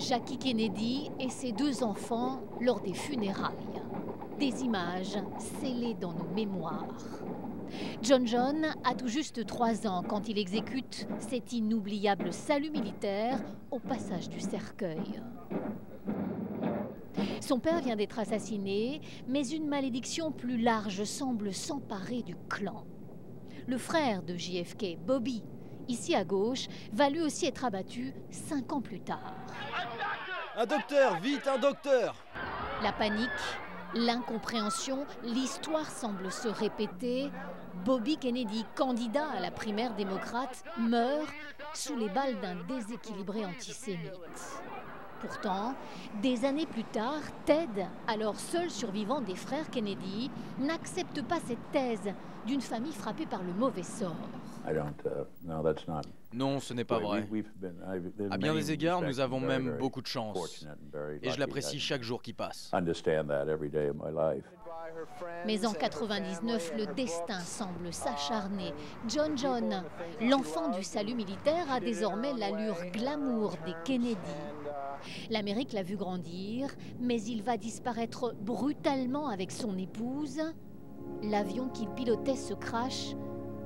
Jackie Kennedy et ses 2 enfants lors des funérailles. Des images scellées dans nos mémoires. John a tout juste 3 ans quand il exécute cet inoubliable salut militaire au passage du cercueil. Son père vient d'être assassiné, mais une malédiction plus large semble s'emparer du clan. Le frère de JFK, Bobby, ici à gauche, va lui aussi être abattu 5 ans plus tard. Un docteur, vite, un docteur! La panique, l'incompréhension, l'histoire semble se répéter. Bobby Kennedy, candidat à la primaire démocrate, meurt sous les balles d'un déséquilibré antisémite. Pourtant, des années plus tard, Ted, alors seul survivant des frères Kennedy, n'accepte pas cette thèse d'une famille frappée par le mauvais sort. Non, ce n'est pas vrai. À bien des égards, nous avons même beaucoup de chance. Et je l'apprécie chaque jour qui passe. Mais en 99, le destin semble s'acharner. John, l'enfant du salut militaire, a désormais l'allure glamour des Kennedy. L'Amérique l'a vu grandir, mais il va disparaître brutalement avec son épouse. L'avion qu'il pilotait se crache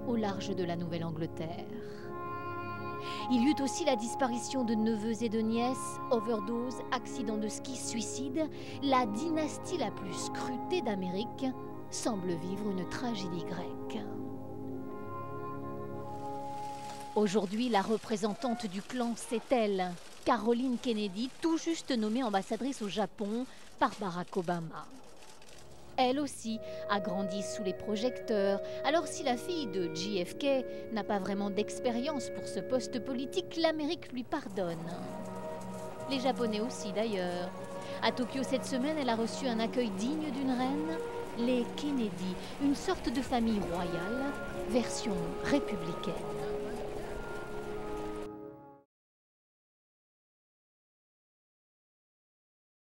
au large de la Nouvelle-Angleterre. Il y eut aussi la disparition de neveux et de nièces, overdose, accident de ski, suicide. La dynastie la plus scrutée d'Amérique semble vivre une tragédie grecque. Aujourd'hui, la représentante du clan, c'est elle, Caroline Kennedy, tout juste nommée ambassadrice au Japon par Barack Obama. Elle aussi a grandi sous les projecteurs. Alors si la fille de JFK n'a pas vraiment d'expérience pour ce poste politique, l'Amérique lui pardonne. Les Japonais aussi d'ailleurs. À Tokyo cette semaine, elle a reçu un accueil digne d'une reine. Les Kennedy, une sorte de famille royale, version républicaine.